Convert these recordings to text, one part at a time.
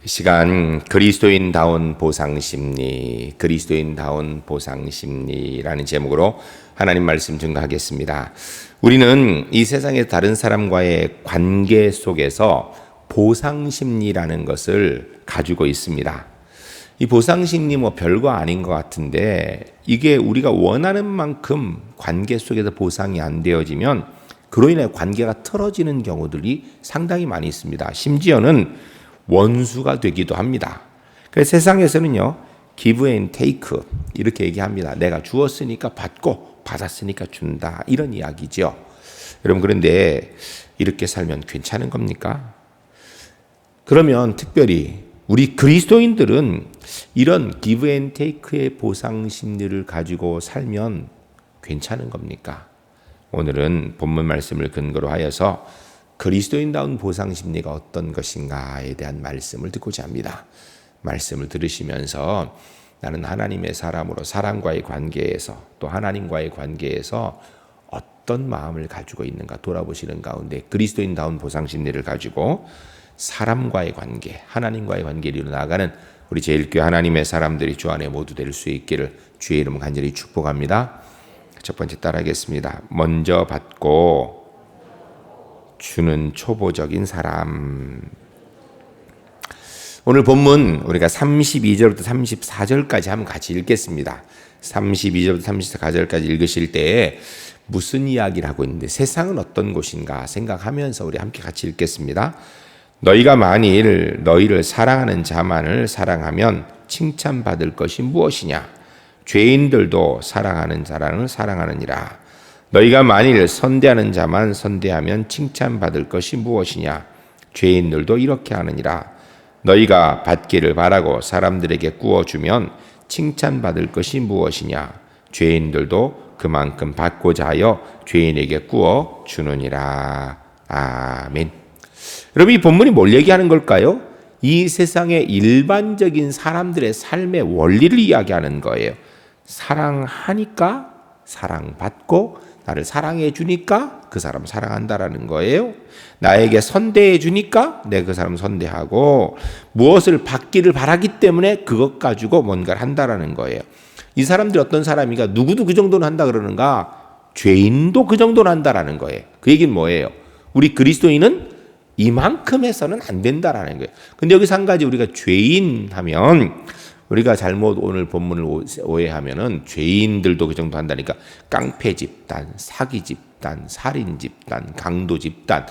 이 시간 그리스도인다운 보상심리, 그리스도인다운 보상심리라는 제목으로 하나님 말씀 증거하겠습니다. 우리는 이 세상의 다른 사람과의 관계 속에서 보상심리라는 것을 가지고 있습니다. 이 보상심리 별거 아닌 것 같은데 이게 우리가 원하는 만큼 관계 속에서 보상이 안 되어지면 그로 인해 관계가 틀어지는 경우들이 상당히 많이 있습니다. 심지어는 원수가 되기도 합니다. 그래서 세상에서는요, give and take 이렇게 얘기합니다. 내가 주었으니까 받고 받았으니까 준다, 이런 이야기죠. 여러분, 그런데 이렇게 살면 괜찮은 겁니까? 그러면 특별히 우리 그리스도인들은 이런 give and take의 보상 심리를 가지고 살면 괜찮은 겁니까? 오늘은 본문 말씀을 근거로 하여서 그리스도인다운 보상 심리가 어떤 것인가에 대한 말씀을 듣고자 합니다. 말씀을 들으시면서 나는 하나님의 사람으로 사람과의 관계에서 또 하나님과의 관계에서 어떤 마음을 가지고 있는가 돌아보시는 가운데 그리스도인다운 보상 심리를 가지고 사람과의 관계, 하나님과의 관계를 이루어 나가는 우리 제일교회 하나님의 사람들이 주 안에 모두 될 수 있기를 주의 이름으로 간절히 축복합니다. 첫 번째 따라하겠습니다. 먼저 받고 주는 초보적인 사람. 오늘 본문 우리가 32절부터 34절까지 한번 같이 읽겠습니다. 32절부터 34절까지 읽으실 때에 무슨 이야기를 하고 있는데 세상은 어떤 곳인가 생각하면서 우리 함께 같이 읽겠습니다. 너희가 만일 너희를 사랑하는 자만을 사랑하면 칭찬받을 것이 무엇이냐? 죄인들도 사랑하는 자라는 사랑하느니라. 너희가 만일 선대하는 자만 선대하면 칭찬받을 것이 무엇이냐? 죄인들도 이렇게 하느니라. 너희가 받기를 바라고 사람들에게 구워주면 칭찬받을 것이 무엇이냐? 죄인들도 그만큼 받고자 하여 죄인에게 구워주느니라. 아멘. 여러분, 이 본문이 뭘 얘기하는 걸까요? 이 세상의 일반적인 사람들의 삶의 원리를 이야기하는 거예요. 사랑하니까 사랑받고 나를 사랑해 주니까 그 사람 사랑한다라는 거예요. 나에게 선대해 주니까 내가 그 사람 선대하고 무엇을 받기를 바라기 때문에 그것 가지고 뭔가를 한다라는 거예요. 이 사람들이 어떤 사람이가 누구도 그 정도는 한다 그러는가? 죄인도 그 정도는 한다라는 거예요. 그 얘기는 뭐예요? 우리 그리스도인은 이만큼 해서는 안 된다라는 거예요. 근데 여기서 한 가지 우리가 죄인 하면 우리가 잘못 오늘 본문을 오해하면은 죄인들도 그 정도 한다니까 깡패 집단, 사기 집단, 살인 집단, 강도 집단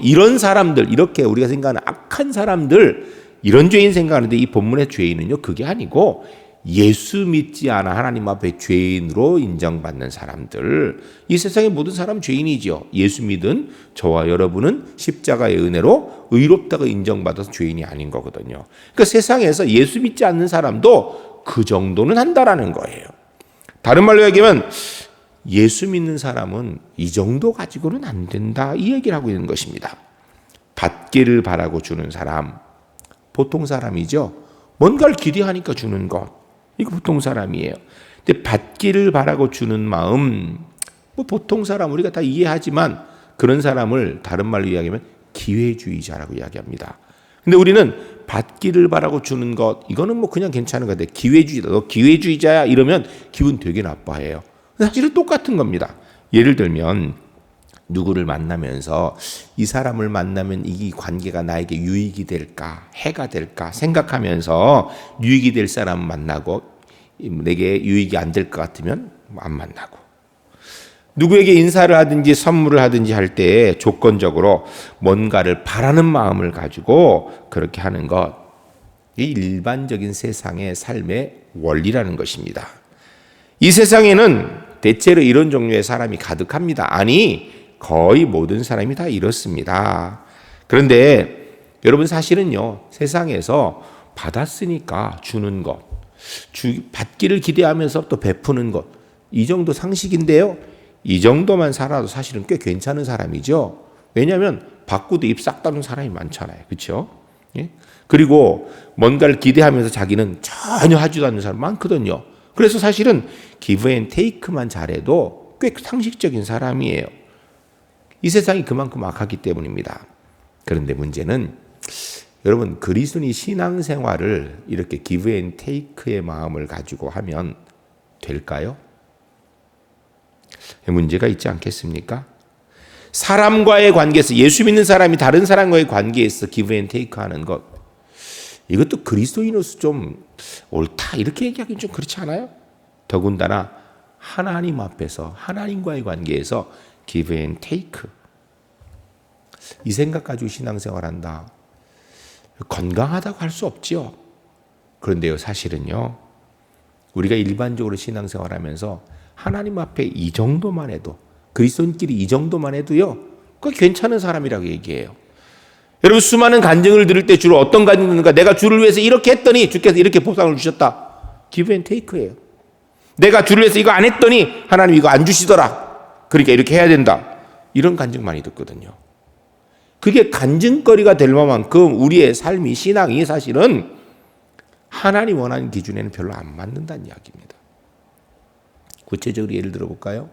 이런 사람들, 이렇게 우리가 생각하는 악한 사람들, 이런 죄인 생각하는데 이 본문의 죄인은요 그게 아니고 예수 믿지 않아 하나님 앞에 죄인으로 인정받는 사람들. 이 세상의 모든 사람 죄인이죠. 예수 믿은 저와 여러분은 십자가의 은혜로 의롭다고 인정받아서 죄인이 아닌 거거든요. 그러니까 세상에서 예수 믿지 않는 사람도 그 정도는 한다라는 거예요. 다른 말로 얘기하면 예수 믿는 사람은 이 정도 가지고는 안 된다, 이 얘기를 하고 있는 것입니다. 받기를 바라고 주는 사람, 보통 사람이죠. 뭔가를 기대하니까 주는 것, 이거 보통 사람이에요. 근데 받기를 바라고 주는 마음, 보통 사람 우리가 다 이해하지만 그런 사람을 다른 말로 이야기하면 기회주의자라고 이야기합니다. 근데 우리는 받기를 바라고 주는 것, 이거는 그냥 괜찮은 것 같아요. 기회주의다. 너 기회주의자야? 이러면 기분 되게 나빠해요. 사실은 똑같은 겁니다. 예를 들면 누구를 만나면서 이 사람을 만나면 이 관계가 나에게 유익이 될까, 해가 될까 생각하면서 유익이 될 사람 만나고 내게 유익이 안 될 것 같으면 안 만나고, 누구에게 인사를 하든지 선물을 하든지 할 때 조건적으로 뭔가를 바라는 마음을 가지고 그렇게 하는 것, 이 일반적인 세상의 삶의 원리라는 것입니다. 이 세상에는 대체로 이런 종류의 사람이 가득합니다. 아니, 거의 모든 사람이 다 이렇습니다. 그런데 여러분, 사실은요, 세상에서 받았으니까 주는 것, 받기를 기대하면서 또 베푸는 것, 이 정도 상식인데요, 이 정도만 살아도 사실은 꽤 괜찮은 사람이죠. 왜냐하면 받고도 입 싹 다문 사람이 많잖아요. 그렇죠? 예? 그리고 뭔가를 기대하면서 자기는 전혀 하지도 않는 사람 많거든요. 그래서 사실은 give and take만 잘해도 꽤 상식적인 사람이에요. 이 세상이 그만큼 악하기 때문입니다. 그런데 문제는 여러분, 그리스도인이 신앙생활을 이렇게 기브 앤 테이크의 마음을 가지고 하면 될까요? 문제가 있지 않겠습니까? 사람과의 관계에서, 예수 믿는 사람이 다른 사람과의 관계에서 기브 앤 테이크 하는 것, 이것도 그리스도인으로서 좀 옳다 이렇게 얘기하기는 좀 그렇지 않아요? 더군다나 하나님 앞에서, 하나님과의 관계에서 기브 앤 테이크, 이 생각 가지고 신앙생활한다, 건강하다고 할 수 없지요. 그런데요, 사실은요, 우리가 일반적으로 신앙생활하면서 하나님 앞에 이 정도만 해도, 그리스도인끼리 이 정도만 해도요, 그거 괜찮은 사람이라고 얘기해요. 여러분, 수많은 간증을 들을 때 주로 어떤 간증을 듣는가? 내가 주를 위해서 이렇게 했더니 주께서 이렇게 보상을 주셨다. 기브 앤 테이크예요. 내가 주를 위해서 이거 안 했더니 하나님 이거 안 주시더라. 그러니까 이렇게 해야 된다. 이런 간증 많이 듣거든요. 그게 간증거리가 될 만큼 우리의 삶이, 신앙이 사실은 하나님 원하는 기준에는 별로 안 맞는다는 이야기입니다. 구체적으로 예를 들어볼까요?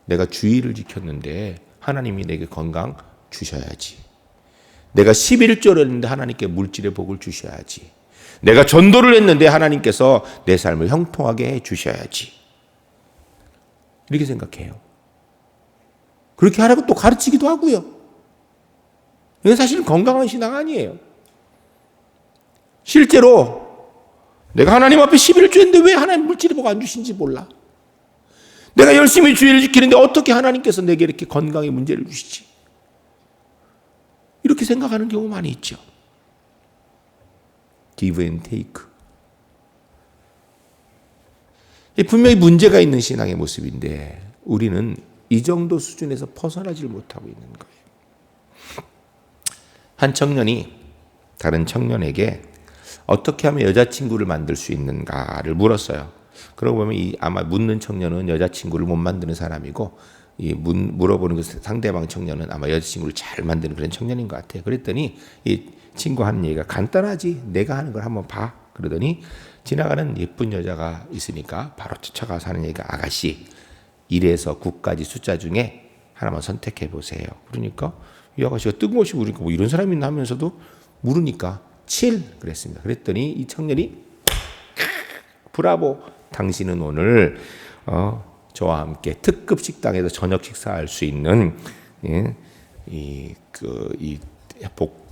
내가 주의를 지켰는데 하나님이 내게 건강 주셔야지. 내가 11조를 했는데 하나님께 물질의 복을 주셔야지. 내가 전도를 했는데 하나님께서 내 삶을 형통하게 해 주셔야지. 이렇게 생각해요. 그렇게 하라고 또 가르치기도 하고요. 이건 사실은 건강한 신앙 아니에요. 실제로 내가 하나님 앞에 11조 했는데 왜 하나님 물질의 복 안 주신지 몰라. 내가 열심히 주의를 지키는데 어떻게 하나님께서 내게 이렇게 건강의 문제를 주시지? 이렇게 생각하는 경우 많이 있죠. give and take. 분명히 문제가 있는 신앙의 모습인데 우리는 이 정도 수준에서 벗어나질 못하고 있는 거예요. 한 청년이 다른 청년에게 어떻게 하면 여자친구를 만들 수 있는가를 물었어요. 그러고 보면 아마 묻는 청년은 여자친구를 못 만드는 사람이고, 물어보는 그 상대방 청년은 아마 여자친구를 잘 만드는 그런 청년인 것 같아요. 그랬더니 이 친구 하는 얘기가 간단하지, 내가 하는 걸 한번 봐. 그러더니 지나가는 예쁜 여자가 있으니까 바로 쫓아가서 하는 얘기가, 아가씨 1에서 9까지 숫자 중에 하나만 선택해 보세요. 그러니까 이 아가씨가 뜬금없이 물으니까 뭐 이런 사람이 있나 하면서도 물으니까 7 그랬습니다. 그랬더니 이 청년이 브라보, 당신은 오늘 저와 함께 특급 식당에서 저녁 식사할 수 있는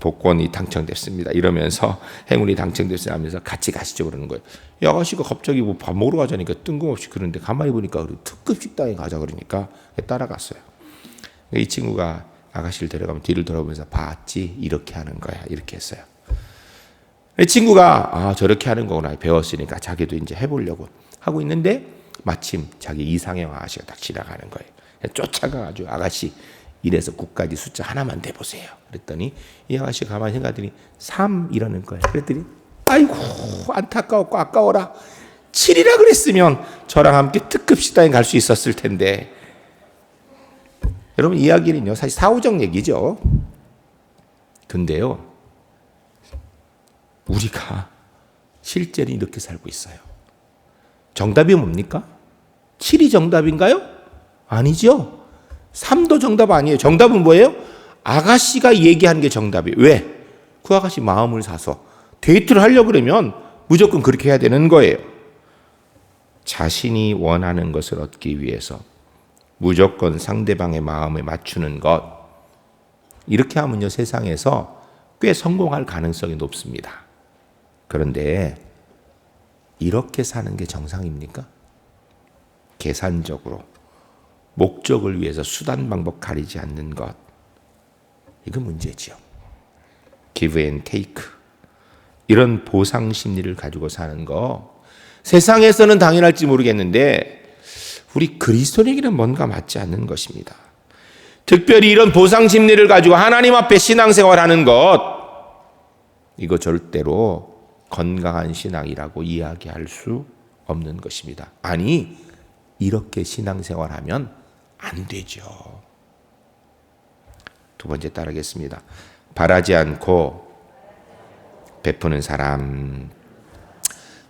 복권이 당첨됐습니다. 이러면서 행운이 당첨됐어요 하면서 같이 가시죠 그러는 거예요. 이 아가씨가 갑자기 뭐 밥 먹으러 가자니까 뜬금없이 그러는데 가만히 보니까 특급 식당에 가자 그러니까 따라갔어요. 이 친구가 아가씨를 데려가면 뒤를 돌아보면서 봤지? 이렇게 하는 거야. 이렇게 했어요. 이 친구가 저렇게 하는 거구나 배웠으니까 자기도 이제 해보려고 하고 있는데 마침 자기 이상형 아가씨가 딱 지나가는 거예요. 쫓아가가지고 아가씨 1에서 9까지 숫자 하나만 대보세요. 그랬더니 이 아가씨가 가만히 생각하더니 3 이러는 거예요. 그랬더니 아이고 안타까웠고 아까워라. 7이라 그랬으면 저랑 함께 특급 식당에 갈 수 있었을 텐데. 여러분 이야기는요 사실 사후적 얘기죠. 근데요 우리가 실제로 이렇게 살고 있어요. 정답이 뭡니까? 7이 정답인가요? 아니죠. 3도 정답 아니에요. 정답은 뭐예요? 아가씨가 얘기하는 게 정답이에요. 왜? 그 아가씨 마음을 사서 데이트를 하려고 그러면 무조건 그렇게 해야 되는 거예요. 자신이 원하는 것을 얻기 위해서 무조건 상대방의 마음에 맞추는 것, 이렇게 하면요 세상에서 꽤 성공할 가능성이 높습니다. 그런데 이렇게 사는 게 정상입니까? 계산적으로 목적을 위해서 수단 방법 가리지 않는 것, 이거 문제지요. give and take, 이런 보상 심리를 가지고 사는 거 세상에서는 당연할지 모르겠는데 우리 그리스도인에게는 뭔가 맞지 않는 것입니다. 특별히 이런 보상 심리를 가지고 하나님 앞에 신앙생활하는 것, 이거 절대로 건강한 신앙이라고 이야기할 수 없는 것입니다. 아니, 이렇게 신앙생활하면 안 되죠. 두 번째 따르겠습니다. 바라지 않고 베푸는 사람.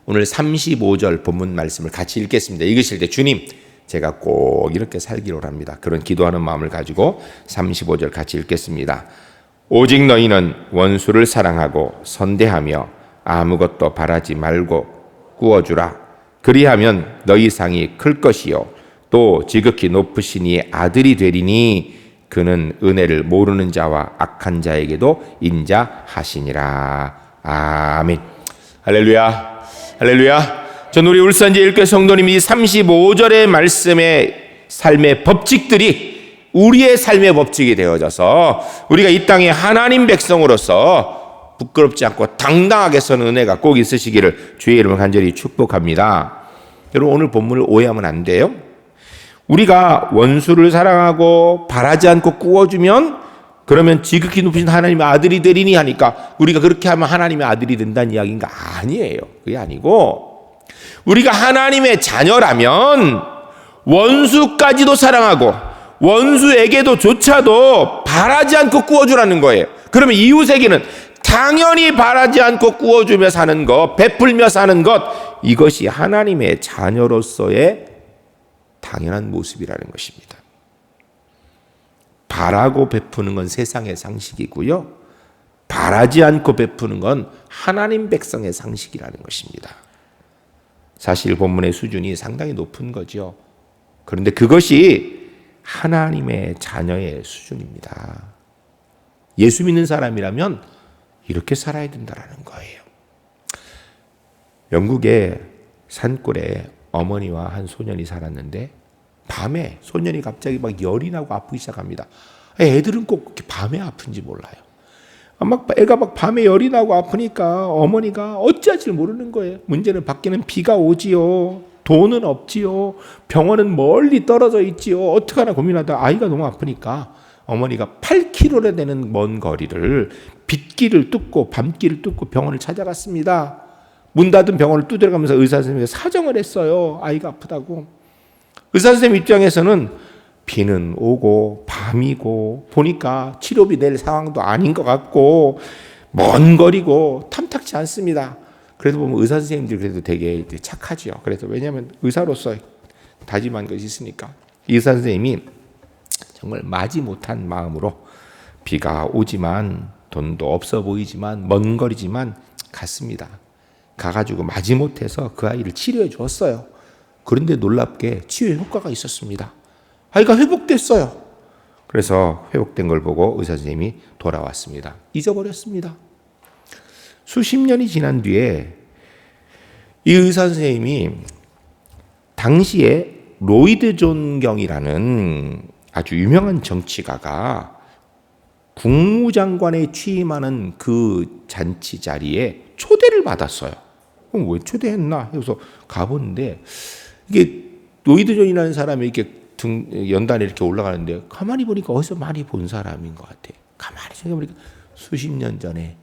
오늘 35절 본문 말씀을 같이 읽겠습니다. 읽으실 때 주님, 제가 꼭 이렇게 살기로 합니다. 그런 기도하는 마음을 가지고 35절 같이 읽겠습니다. 오직 너희는 원수를 사랑하고 선대하며 아무것도 바라지 말고 꾸어주라. 그리하면 너희 상이 클 것이요 또 지극히 높으신 이의 아들이 되리니 그는 은혜를 모르는 자와 악한 자에게도 인자하시니라. 아멘. 할렐루야. 할렐루야. 전 우리 울산제 일교회 성도님이 35절의 말씀의 삶의 법칙들이 우리의 삶의 법칙이 되어져서 우리가 이 땅에 하나님 백성으로서 부끄럽지 않고 당당하게 서는 은혜가 꼭 있으시기를 주의 이름으로 간절히 축복합니다. 여러분, 오늘 본문을 오해하면 안 돼요. 우리가 원수를 사랑하고 바라지 않고 꾸어주면 그러면 지극히 높으신 하나님의 아들이 되리니 하니까 우리가 그렇게 하면 하나님의 아들이 된다는 이야기인가? 아니에요. 그게 아니고 우리가 하나님의 자녀라면 원수까지도 사랑하고 원수에게도 조차도 바라지 않고 꾸어주라는 거예요. 그러면 이웃에게는 당연히 바라지 않고 꾸어주며 사는 것, 베풀며 사는 것, 이것이 하나님의 자녀로서의 당연한 모습이라는 것입니다. 바라고 베푸는 건 세상의 상식이고요. 바라지 않고 베푸는 건 하나님 백성의 상식이라는 것입니다. 사실 본문의 수준이 상당히 높은 거죠. 그런데 그것이 하나님의 자녀의 수준입니다. 예수 믿는 사람이라면 이렇게 살아야 된다는 거예요. 영국의 산골에 어머니와 한 소년이 살았는데 밤에 소년이 갑자기 막 열이 나고 아프기 시작합니다. 애들은 꼭 그렇게 밤에 아픈지 몰라요. 애가 막 밤에 열이 나고 아프니까 어머니가 어찌할지 모르는 거예요. 문제는 밖에는 비가 오지요. 돈은 없지요. 병원은 멀리 떨어져 있지요. 어떡하나 고민하다 아이가 너무 아프니까 어머니가 8km나 되는 먼 거리를 빗길을 뚫고 밤길을 뚫고 병원을 찾아갔습니다. 문 닫은 병원을 두드려가면서 의사 선생님에게 사정을 했어요. 아이가 아프다고. 의사 선생님 입장에서는 비는 오고 밤이고 보니까 치료비 낼 상황도 아닌 것 같고 먼 거리고 탐탁지 않습니다. 그래도 보면 의사 선생님들 그래도 되게 착하죠. 그래서 왜냐하면 의사로서 다짐한 것이 있으니까 의사 선생님이 정말 마지못한 마음으로 비가 오지만 돈도 없어 보이지만 먼 거리지만 갔습니다. 가가지고 마지못해서 그 아이를 치료해 주었어요. 그런데 놀랍게 치유 효과가 있었습니다. 아이가 회복됐어요. 그래서 회복된 걸 보고 의사 선생님이 돌아왔습니다. 잊어버렸습니다. 수십 년이 지난 뒤에 이 의사 선생님이 당시에 로이드 존 경이라는 아주 유명한 정치가가 국무장관에 취임하는 그 잔치 자리에 초대를 받았어요. 그럼 왜 초대했나? 해서 가보는데 이게 로이드 존이라는 사람이 이렇게 연단에 이렇게 올라가는데 가만히 보니까 어디서 많이 본 사람인 것 같아. 가만히 생각해보니까 수십 년 전에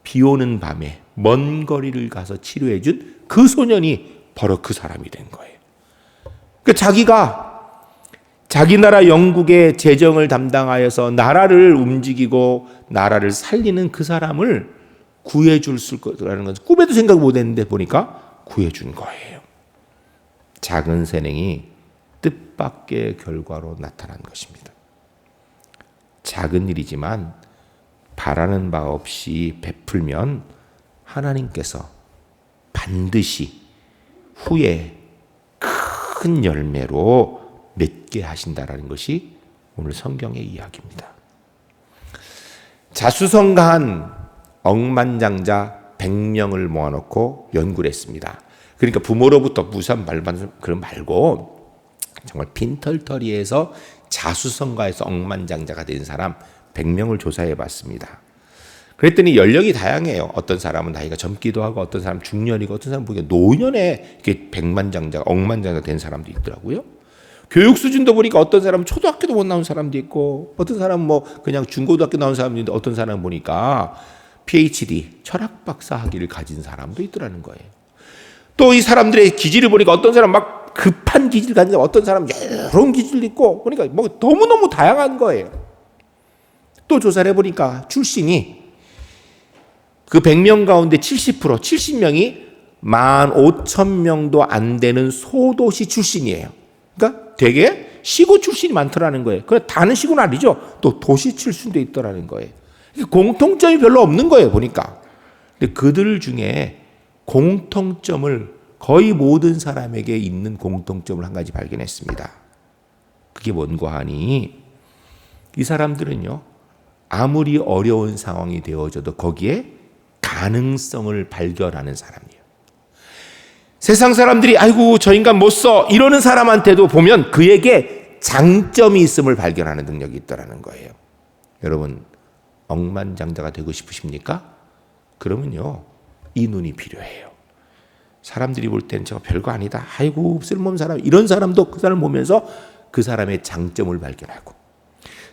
비 오는 밤에 먼 거리를 가서 치료해준 그 소년이 바로 그 사람이 된 거예요. 그러니까 자기가 자기 나라 영국의 재정을 담당하여서 나라를 움직이고 나라를 살리는 그 사람을 구해줄 거라는 건 꿈에도 생각 못했는데 보니까 구해준 거예요. 작은 선행이 뜻밖의 결과로 나타난 것입니다. 작은 일이지만 바라는 바 없이 베풀면 하나님께서 반드시 후에 큰 열매로 맺게 하신다라는 것이 오늘 성경의 이야기입니다. 자수성가한 억만장자 100명을 모아놓고 연구를 했습니다. 그러니까 부모로부터 무산 말반 그런 말고 정말 빈털터리에서 자수성가해서 억만장자가 된 사람 100명을 조사해 봤습니다. 그랬더니 연령이 다양해요. 어떤 사람은 나이가 젊기도 하고 어떤 사람은 중년이고 어떤 사람은 보니까 노년에 이렇게 백만장자가 억만장자가 된 사람도 있더라고요. 교육 수준도 보니까 어떤 사람은 초등학교도 못 나온 사람도 있고 어떤 사람은 뭐 그냥 중고등학교 나온 사람도 있는데 어떤 사람은 보니까 PhD 철학 박사 학위를 가진 사람도 있더라는 거예요. 또 이 사람들의 기질을 보니까 어떤 사람은 막 급한 기질을 가진 사람, 어떤 사람은 여러 기질도 있고 보니까 뭐 너무너무 다양한 거예요. 또 조사를 해보니까 출신이 그 100명 가운데 70명이 15,000명도 안 되는 소도시 출신이에요. 그러니까 되게 시골 출신이 많더라는 거예요. 그래 다는 시골은 아니죠. 또 도시 출신도 있더라는 거예요. 공통점이 별로 없는 거예요, 보니까. 근데 그들 중에 공통점을 거의 모든 사람에게 있는 공통점을 한 가지 발견했습니다. 그게 뭔가 하니 이 사람들은요, 아무리 어려운 상황이 되어져도 거기에 가능성을 발견하는 사람이에요. 세상 사람들이 아이고 저 인간 못 써 이러는 사람한테도 보면 그에게 장점이 있음을 발견하는 능력이 있다는 거예요. 여러분 억만장자가 되고 싶으십니까? 그러면요 이 눈이 필요해요. 사람들이 볼 때는 저거 별거 아니다. 아이고 쓸모없는 사람 이런 사람도 그 사람을 보면서 그 사람의 장점을 발견하고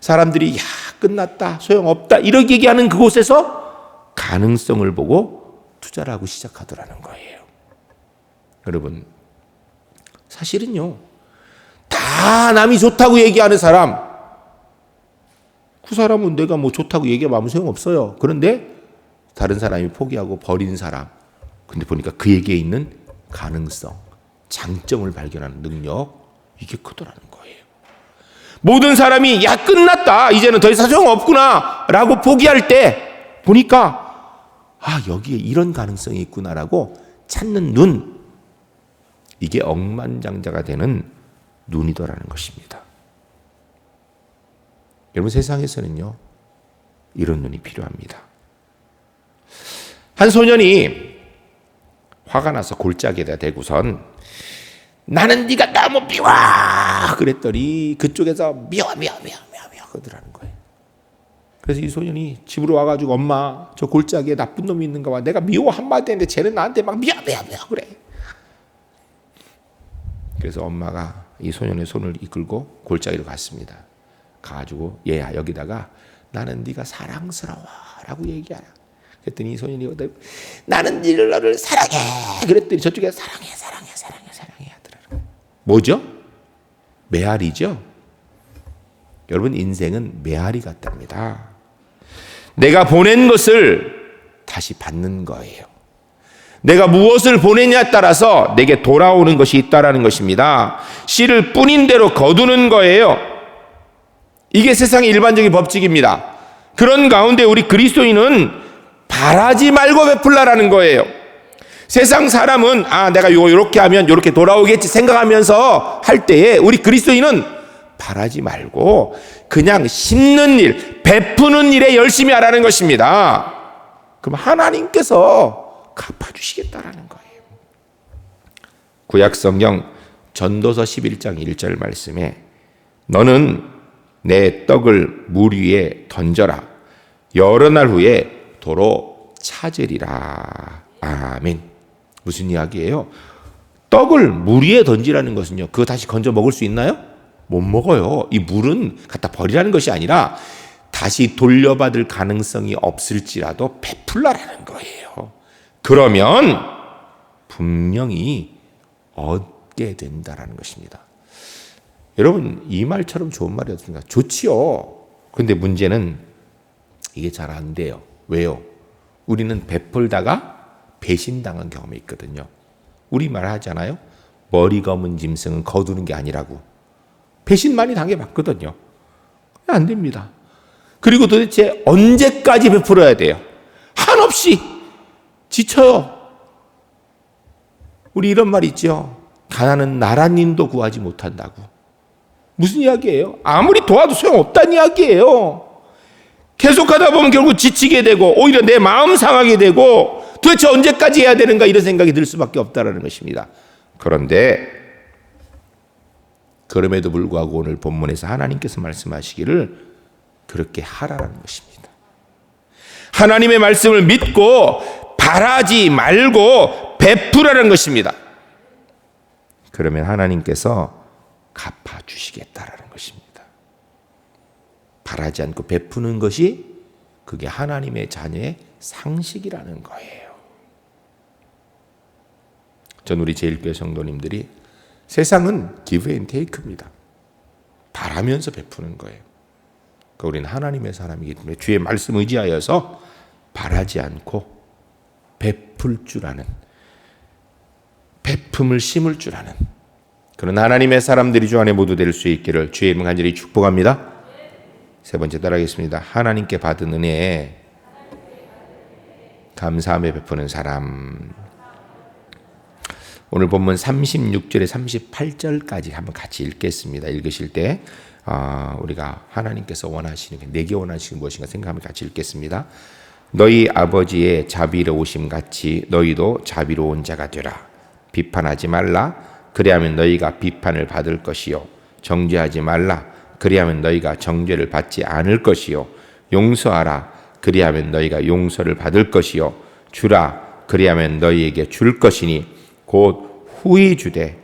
사람들이 야 끝났다 소용없다 이렇게 얘기하는 그곳에서 가능성을 보고 투자를 하고 시작하더라는 거예요. 여러분 사실은요 다 남이 좋다고 얘기하는 사람 그 사람은 내가 뭐 좋다고 얘기하면 아무 소용없어요. 그런데 다른 사람이 포기하고 버린 사람 근데 보니까 그에게 있는 가능성 장점을 발견하는 능력 이게 크더라는 거예요. 모든 사람이 야 끝났다 이제는 더 이상 소용없구나 라고 포기할 때 보니까 아 여기에 이런 가능성이 있구나라고 찾는 눈 이게 억만장자가 되는 눈이더라는 것입니다. 여러분 세상에서는요 이런 눈이 필요합니다. 한 소년이 화가 나서 골짜기에다 대고선 나는 네가 너무 미워 그랬더니 그쪽에서 미워 그러더라는 거예요. 그래서 이 소년이 집으로 와가지고 엄마 저 골짜기에 나쁜 놈이 있는가 봐. 내가 미워 한마디 했는데 쟤는 나한테 막 미워 그래. 그래서 엄마가 이 소년의 손을 이끌고 골짜기로 갔습니다. 가가지고 얘야 여기다가 나는 네가 사랑스러워 라고 얘기하라. 그랬더니 이 소년이 나는 너를 사랑해 그랬더니 저쪽에 사랑해 하더라고요. 뭐죠? 메아리죠. 여러분 인생은 메아리 같답니다. 내가 보낸 것을 다시 받는 거예요. 내가 무엇을 보내냐에 따라서 내게 돌아오는 것이 있다라는 것입니다. 씨를 뿌린 대로 거두는 거예요. 이게 세상의 일반적인 법칙입니다. 그런 가운데 우리 그리스도인은 바라지 말고 베풀라라는 거예요. 세상 사람은 내가 이렇게 하면 이렇게 돌아오겠지 생각하면서 할 때에 우리 그리스도인은 바라지 말고 그냥 심는 일, 베푸는 일에 열심히 하라는 것입니다. 그럼 하나님께서 갚아주시겠다라는 거예요. 구약성경 전도서 11장 1절 말씀에 너는 내 떡을 물 위에 던져라 여러 날 후에 도로 찾으리라. 아멘. 무슨 이야기예요? 떡을 물 위에 던지라는 것은요 그거 다시 건져 먹을 수 있나요? 못 먹어요. 이 물은 갖다 버리라는 것이 아니라 다시 돌려받을 가능성이 없을지라도 베풀라라는 거예요. 그러면 분명히 얻게 된다라는 것입니다. 여러분 이 말처럼 좋은 말이 없습니까? 좋지요. 그런데 문제는 이게 잘 안 돼요. 왜요? 우리는 베풀다가 배신당한 경험이 있거든요. 우리 말 하잖아요. 머리 검은 짐승은 거두는 게 아니라고. 배신 많이 당해봤거든요. 안 됩니다. 그리고 도대체 언제까지 베풀어야 돼요? 한없이 지쳐요. 우리 이런 말 있죠. 가난은 나라님도 구하지 못한다고. 무슨 이야기예요? 아무리 도와도 소용없다는 이야기예요. 계속하다 보면 결국 지치게 되고 오히려 내 마음 상하게 되고 도대체 언제까지 해야 되는가 이런 생각이 들 수밖에 없다는 것입니다. 그런데 그럼에도 불구하고 오늘 본문에서 하나님께서 말씀하시기를 그렇게 하라는 것입니다. 하나님의 말씀을 믿고 바라지 말고 베푸라는 것입니다. 그러면 하나님께서 갚아주시겠다라는 것입니다. 바라지 않고 베푸는 것이 그게 하나님의 자녀의 상식이라는 거예요. 전 우리 제일교회 성도님들이 세상은 give and take입니다. 바라면서 베푸는 거예요. 그러니까 우리는 하나님의 사람이기 때문에 주의 말씀 의지하여서 바라지 않고 베풀 줄 아는 베품을 심을 줄 아는 그런 하나님의 사람들이 주 안에 모두 될 수 있기를 주의 이름 간절히 축복합니다. 세 번째 따라하겠습니다. 하나님께 받은 은혜에 감사하며 베푸는 사람. 오늘 본문 36절에 38절까지 한번 같이 읽겠습니다. 읽으실 때 우리가 하나님께서 원하시는 게, 내게 원하시는 무엇인가 생각하며 같이 읽겠습니다. 너희 아버지의 자비로우심 같이 너희도 자비로운 자가 되라. 비판하지 말라. 그리하면 너희가 비판을 받을 것이요. 정죄하지 말라. 그리하면 너희가 정죄를 받지 않을 것이요. 용서하라. 그리하면 너희가 용서를 받을 것이요. 주라. 그리하면 너희에게 줄 것이니 곧 후히 주되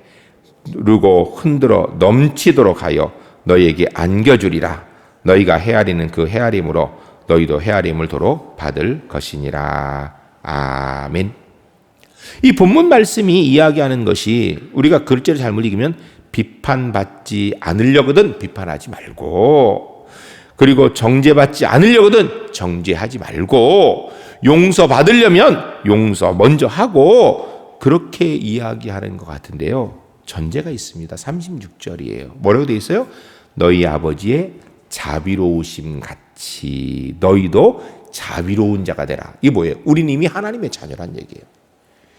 누르고 흔들어 넘치도록 하여 너희에게 안겨주리라. 너희가 헤아리는 그 헤아림으로 너희도 헤아림을 도로 받을 것이니라. 아멘. 이 본문 말씀이 이야기하는 것이, 우리가 글자를 잘못 읽으면 비판받지 않으려거든 비판하지 말고, 그리고 정죄받지 않으려거든 정죄하지 말고, 용서받으려면 용서 먼저 하고, 그렇게 이야기하는 것 같은데요. 전제가 있습니다. 36절이에요. 뭐라고 되어 있어요? 너희 아버지의 자비로우심 같이 너희도 자비로운 자가 되라. 이게 뭐예요? 우리는 이미 하나님의 자녀란 얘기예요.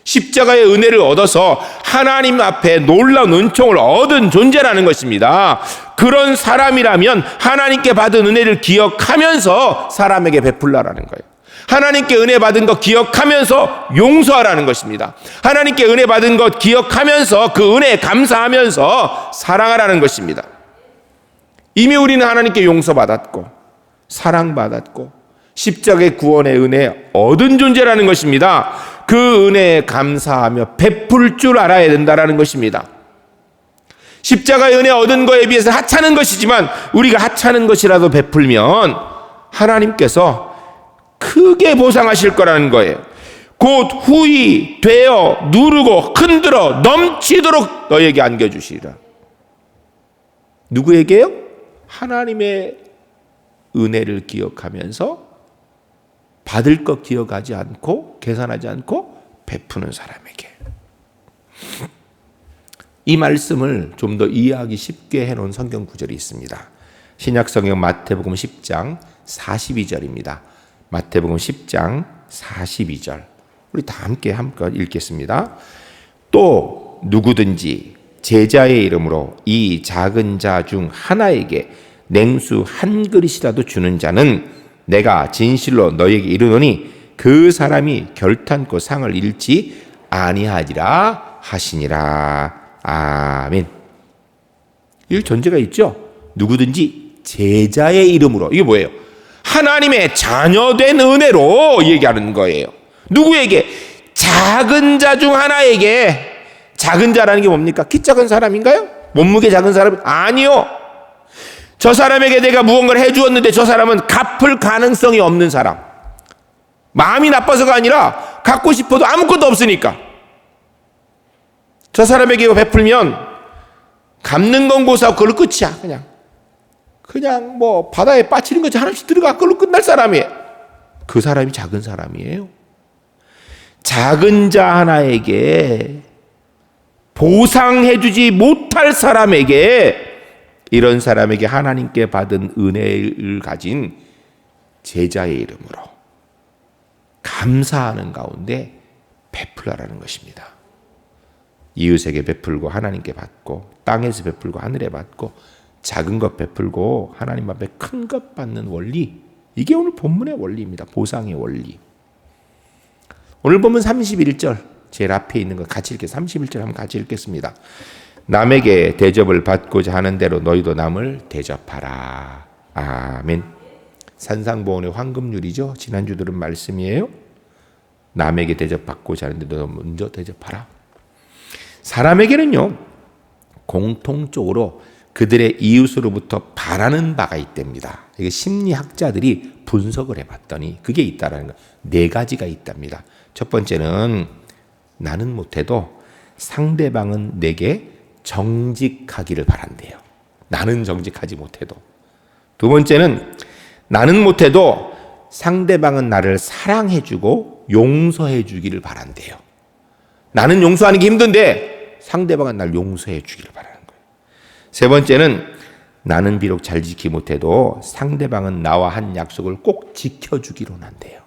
십자가의 은혜를 얻어서 하나님 앞에 놀라운 은총을 얻은 존재라는 것입니다. 그런 사람이라면 하나님께 받은 은혜를 기억하면서 사람에게 베풀라라는 거예요. 하나님께 은혜 받은 것 기억하면서 용서하라는 것입니다. 하나님께 은혜 받은 것 기억하면서 그 은혜에 감사하면서 사랑하라는 것입니다. 이미 우리는 하나님께 용서받았고 사랑받았고 십자가의 구원의 은혜 얻은 존재라는 것입니다. 그 은혜에 감사하며 베풀 줄 알아야 된다는 것입니다. 십자가의 은혜 얻은 것에 비해서 하찮은 것이지만 우리가 하찮은 것이라도 베풀면 하나님께서 크게 보상하실 거라는 거예요. 곧 후히 되어 누르고 흔들어 넘치도록 너에게 안겨주시리라. 누구에게요? 하나님의 은혜를 기억하면서 받을 것 기억하지 않고 계산하지 않고 베푸는 사람에게. 이 말씀을 좀 더 이해하기 쉽게 해놓은 성경 구절이 있습니다. 신약성경 마태복음 10장 42절입니다. 마태복음 10장 42절. 우리 다 함께 읽겠습니다. 또 누구든지 제자의 이름으로 이 작은 자 중 하나에게 냉수 한 그릇이라도 주는 자는 내가 진실로 너희에게 이르노니 그 사람이 결탄코 상을 잃지 아니하리라 하시니라. 아멘. 이 전제가 있죠. 누구든지 제자의 이름으로. 이게 뭐예요? 하나님의 자녀된 은혜로 얘기하는 거예요. 누구에게? 작은 자 중 하나에게. 작은 자라는 게 뭡니까? 키 작은 사람인가요? 몸무게 작은 사람? 아니요. 저 사람에게 내가 무언가를 해주었는데 저 사람은 갚을 가능성이 없는 사람. 마음이 나빠서가 아니라 갖고 싶어도 아무것도 없으니까. 저 사람에게 이거 베풀면 갚는 건 고사하고 그걸로 끝이야. 그냥 뭐 바다에 빠치는 것이 하나씩 들어가 그걸로 끝날 사람이에요. 그 사람이 작은 사람이에요. 작은 자 하나에게 보상해주지 못할 사람에게, 이런 사람에게 하나님께 받은 은혜를 가진 제자의 이름으로 감사하는 가운데 베풀라라는 것입니다. 이웃에게 베풀고 하나님께 받고, 땅에서 베풀고 하늘에 받고, 작은 것 베풀고 하나님 앞에 큰 것 받는 원리, 이게 오늘 본문의 원리입니다. 보상의 원리. 오늘 본문 31절 제일 앞에 있는 거 같이 읽게, 31절 한번 같이 읽겠습니다. 남에게 대접을 받고자 하는 대로 너희도 남을 대접하라. 아멘. 산상보온의 황금률이죠. 지난주 들은 말씀이에요. 남에게 대접받고자 하는데 너 먼저 대접하라. 사람에게는요, 공통적으로 그들의 이웃으로부터 바라는 바가 있답니다. 이게 심리학자들이 분석을 해봤더니 그게 있다라는 거, 네 가지가 있답니다. 첫 번째는 나는 못해도 상대방은 내게 정직하기를 바란대요. 나는 정직하지 못해도. 두 번째는 나는 못해도 상대방은 나를 사랑해주고 용서해주기를 바란대요. 나는 용서하는 게 힘든데 상대방은 날 용서해주기를 바라는 거예요. 세 번째는 나는 비록 잘 지키지 못해도 상대방은 나와 한 약속을 꼭 지켜주기로 한대요.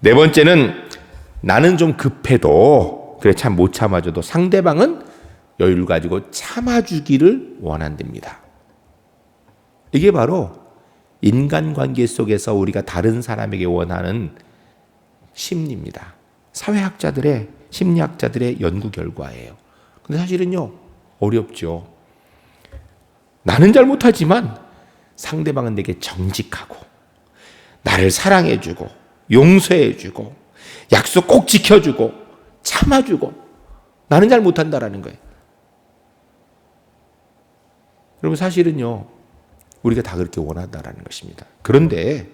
네 번째는 나는 좀 급해도 그래 참 못 참아줘도 상대방은 여유를 가지고 참아주기를 원한답니다. 이게 바로 인간관계 속에서 우리가 다른 사람에게 원하는 심리입니다. 사회학자들의 심리학자들의 연구 결과예요. 근데 사실은요 어렵죠. 나는 잘 못하지만 상대방은 내게 정직하고 나를 사랑해주고 용서해주고 약속 꼭 지켜주고 참아주고 나는 잘 못한다라는 거예요. 여러분 사실은요 우리가 다 그렇게 원한다라는 것입니다. 그런데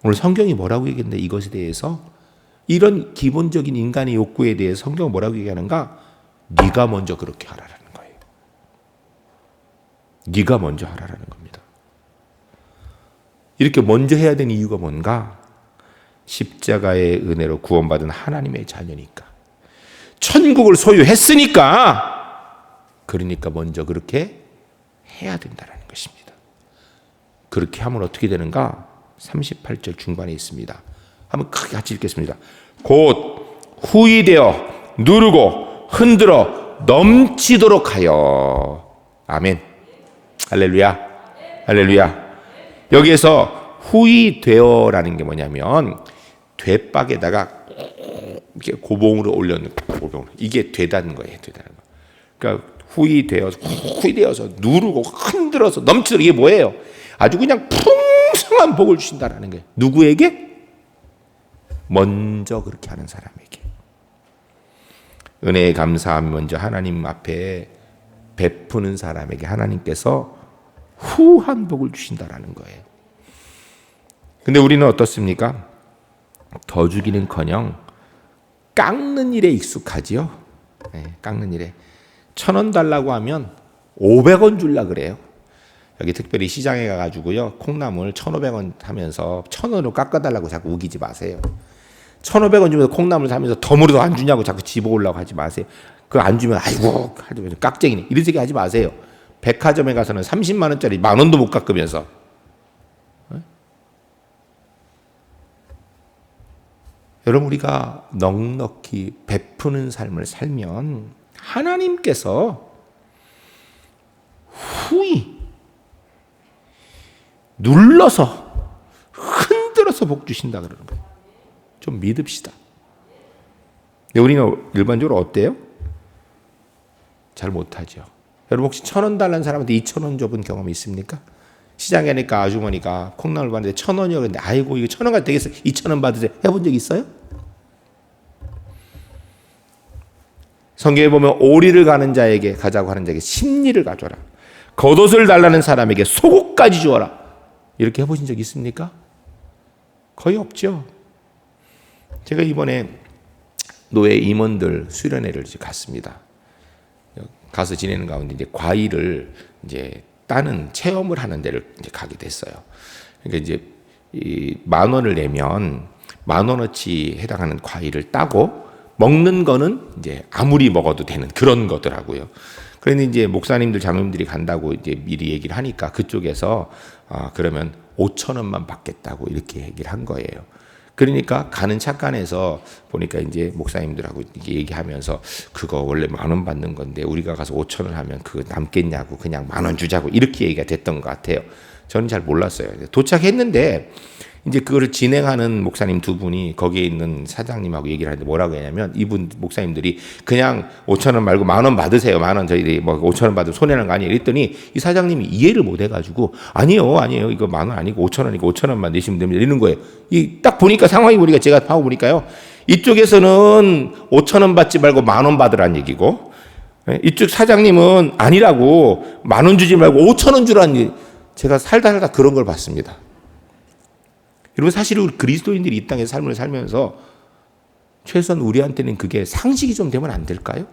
오늘 성경이 뭐라고 얘기했는데 이것에 대해서 이런 기본적인 인간의 욕구에 대해서 성경은 뭐라고 얘기하는가? 네가 먼저 그렇게 하라라는 거예요. 네가 먼저 하라라는 겁니다. 이렇게 먼저 해야 되는 이유가 뭔가? 십자가의 은혜로 구원받은 하나님의 자녀니까. 천국을 소유했으니까. 그러니까 먼저 그렇게 해야 된다는 것입니다. 그렇게 하면 어떻게 되는가? 38절 중반에 있습니다. 한번 크게 같이 읽겠습니다. 곧 후이되어 누르고 흔들어 넘치도록 하여. 아멘. 할렐루야. 할렐루야. 여기에서 후이되어라는 게 뭐냐면 되박에다가 이렇게 고봉으로 올려놓는 고봉. 이게 되다는 거예요. 되다는 거. 그러니까 후이되어서 누르고 흔들어서 넘치도록 이게 뭐예요? 아주 그냥 풍성한 복을 주신다라는 거예요. 누구에게? 먼저 그렇게 하는 사람에게. 은혜에 감사함 먼저 하나님 앞에 베푸는 사람에게 하나님께서 후한 복을 주신다라는 거예요. 근데 우리는 어떻습니까? 더 주기는커녕 깎는 일에 익숙하지요. 네, 깎는 일에 1,000원 달라고 하면 500원 줄라 그래요. 여기 특별히 시장에 가가지고요 콩나물 1,500원 하면서 1,000원으로 깎아달라고 자꾸 우기지 마세요. 1,500원 주면서 콩나물 사면서 덤으로도 안 주냐고 자꾸 집어오려고 하지 마세요. 그거 안 주면 아이고 깍쟁이네 이런 얘기 하지 마세요. 백화점에 가서는 30만 원짜리 10,000원도 못 깎으면서. 여러분 우리가 넉넉히 베푸는 삶을 살면 하나님께서 후히 눌러서 흔들어서 복 주신다 그러는 거예요. 좀 믿읍시다. 근데 우리는 일반적으로 어때요? 잘 못하죠. 여러분 혹시 1,000원 달라는 사람한테 2,000원 줘본 경험이 있습니까? 시장에 가니까 아주머니가 콩나물 받는데 1,000원이요. 그런데 아이고 이거 1,000원가 되겠어. 2,000원 받으세요. 해본 적 있어요? 성경에 보면 오리를 가는 자에게 가자고 하는 자에게 심리를 가져라. 겉옷을 달라는 사람에게 속옷까지 주어라. 이렇게 해보신 적 있습니까? 거의 없죠. 제가 이번에 노예 임원들 수련회를 이제 갔습니다. 가서 지내는 가운데 이제 과일을 이제 따는 체험을 하는 데를 이제 가게 됐어요. 그러니까 이제 이 10,000원을 내면 10,000원어치 해당하는 과일을 따고 먹는 거는 이제 아무리 먹어도 되는 그런 거더라고요. 그런데 이제 목사님들, 장로님들이 간다고 이제 미리 얘기를 하니까 그쪽에서 그러면 5,000원만 받겠다고 이렇게 얘기를 한 거예요. 그러니까 가는 차간에서 보니까 이제 목사님들하고 얘기하면서 그거 원래 10,000원 받는 건데 우리가 가서 5,000원 하면 그거 남겠냐고 그냥 10,000원 주자고 이렇게 얘기가 됐던 것 같아요. 저는 잘 몰랐어요. 도착했는데 이제 그거를 진행하는 목사님 두 분이 거기에 있는 사장님하고 얘기를 하는데 뭐라고 했냐면 이분 목사님들이 그냥 5,000원 말고 10,000원 받으세요. 10,000원 저희들이 뭐 5,000원 받으면 손해난 거 아니에요. 이랬더니 이 사장님이 이해를 못 해가지고 아니에요. 이거 10,000원 아니고 5,000원이고 5,000원만 내시면 됩니다. 이러는 거예요. 이 딱 보니까 상황이 보니까 제가 하고 보니까요. 이쪽에서는 5,000원 받지 말고 10,000원 받으라는 얘기고 이쪽 사장님은 아니라고 10,000원 주지 말고 5,000원 주라는 얘기. 제가 살다 그런 걸 봤습니다. 여러분 사실 우리 그리스도인들이 이 땅의 삶을 살면서 최소한 우리한테는 그게 상식이 좀 되면 안 될까요?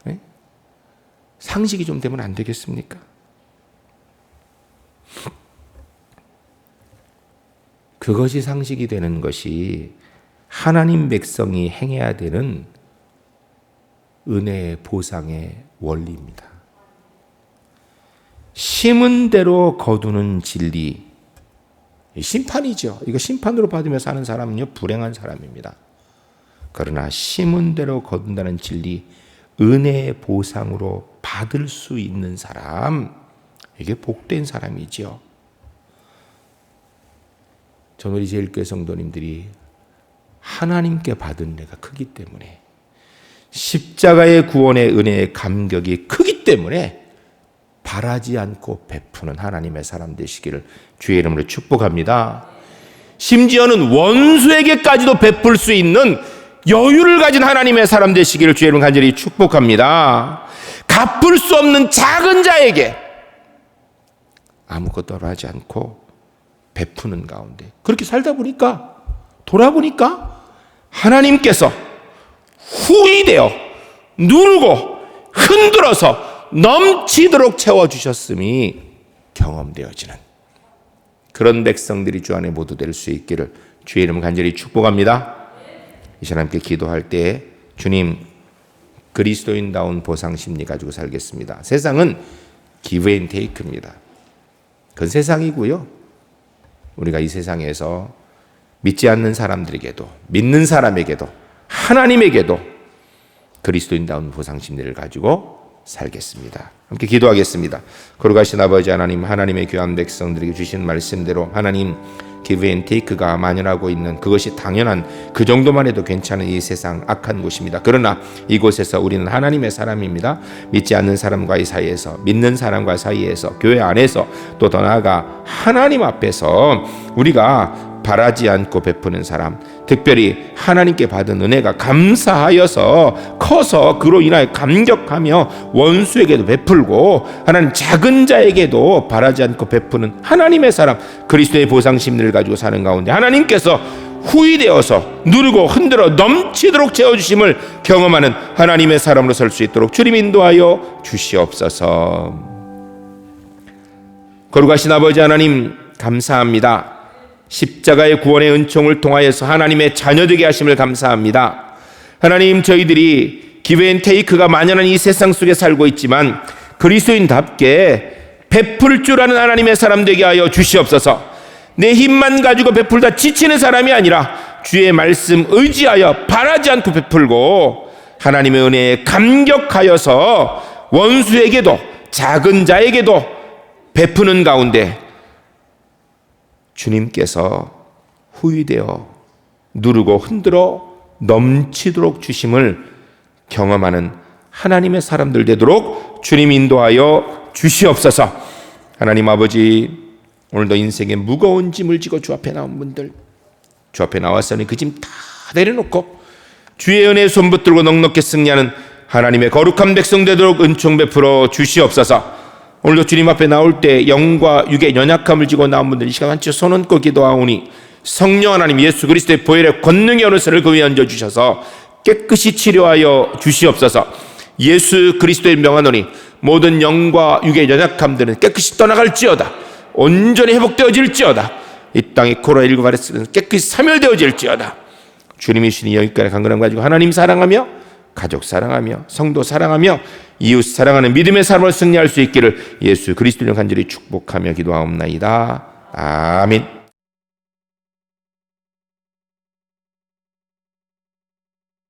네? 상식이 좀 되면 안 되겠습니까? 그것이 상식이 되는 것이 하나님 백성이 행해야 되는 은혜의 보상의 원리입니다. 심은 대로 거두는 진리. 심판이죠. 이거 심판으로 받으며 사는 사람은요, 불행한 사람입니다. 그러나 심은 대로 거둔다는 진리, 은혜의 보상으로 받을 수 있는 사람, 이게 복된 사람이지요. 전 우리 제일교회 성도님들이 하나님께 받은 은혜가 크기 때문에, 십자가의 구원의 은혜의 감격이 크기 때문에 바라지 않고 베푸는 하나님의 사람 되시기를 주의 이름으로 축복합니다. 심지어는 원수에게까지도 베풀 수 있는 여유를 가진 하나님의 사람 되시기를 주의 이름으로 간절히 축복합니다. 갚을 수 없는 작은 자에게 아무것도 하지 않고 베푸는 가운데 그렇게 살다 보니까, 돌아보니까 하나님께서 후이되어 누르고 흔들어서 넘치도록 채워주셨음이 경험되어지는 그런 백성들이 주 안에 모두 될 수 있기를 주의 이름 간절히 축복합니다. 이 시간 함께 기도할 때 주님, 그리스도인다운 보상 심리 가지고 살겠습니다. 세상은 give and take입니다. 그건 세상이고요. 우리가 이 세상에서 믿지 않는 사람들에게도, 믿는 사람에게도, 하나님에게도 그리스도인다운 보상 심리를 가지고 살겠습니다. 함께 기도하겠습니다. 거룩하신 아버지 하나님, 하나님의 귀한 백성들에게 주신 말씀대로 하나님, give and take가 만연하고 있는, 그것이 당연한, 그 정도만 해도 괜찮은 이 세상 악한 곳입니다. 그러나 이곳에서 우리는 하나님의 사람입니다. 믿지 않는 사람과의 사이에서, 믿는 사람과의 사이에서, 교회 안에서, 또 더 나아가 하나님 앞에서 우리가 바라지 않고 베푸는 사람, 특별히 하나님께 받은 은혜가 감사하여서 커서 그로 인하여 감격하며 원수에게도 베풀고 하나님 작은 자에게도 바라지 않고 베푸는 하나님의 사람, 그리스도의 보상 심리를 가지고 사는 가운데 하나님께서 후이되어서 누르고 흔들어 넘치도록 채워주심을 경험하는 하나님의 사람으로 설 수 있도록 주님 인도하여 주시옵소서. 거룩하신 아버지 하나님, 감사합니다. 십자가의 구원의 은총을 통하여서 하나님의 자녀되게 하심을 감사합니다. 하나님, 저희들이 give and take가 만연한 이 세상 속에 살고 있지만 그리스도인답게 베풀 줄 아는 하나님의 사람 되게 하여 주시옵소서. 내 힘만 가지고 베풀다 지치는 사람이 아니라 주의 말씀 의지하여 바라지 않고 베풀고 하나님의 은혜에 감격하여서 원수에게도 작은 자에게도 베푸는 가운데 주님께서 후이되어 누르고 흔들어 넘치도록 주심을 경험하는 하나님의 사람들 되도록 주님 인도하여 주시옵소서. 하나님 아버지, 오늘도 인생의 무거운 짐을 지고 주 앞에 나온 분들, 주 앞에 나왔으니 그 짐 다 내려놓고 주의 은혜에 손 붙들고 넉넉히 승리하는 하나님의 거룩한 백성 되도록 은총 베풀어 주시옵소서. 오늘도 주님 앞에 나올 때 영과 육의 연약함을 지고 나온 분들 이 시간 한치 손 얹고 기도하오니 성령 하나님 예수 그리스도의 보혈의 권능의 어느 손을 그 위에 얹어주셔서 깨끗이 치료하여 주시옵소서. 예수 그리스도의 명하노니 모든 영과 육의 연약함들은 깨끗이 떠나갈지어다. 온전히 회복되어질지어다. 이 땅의 코로나19 바이러스는 깨끗이 사멸되어질지어다. 주님이 주신 여기까지 강건함 가지고 하나님 사랑하며 가족 사랑하며 성도 사랑하며 이웃 사랑하는 믿음의 삶을 승리할 수 있기를 예수 그리스도를 간절히 축복하며 기도하옵나이다. 아멘.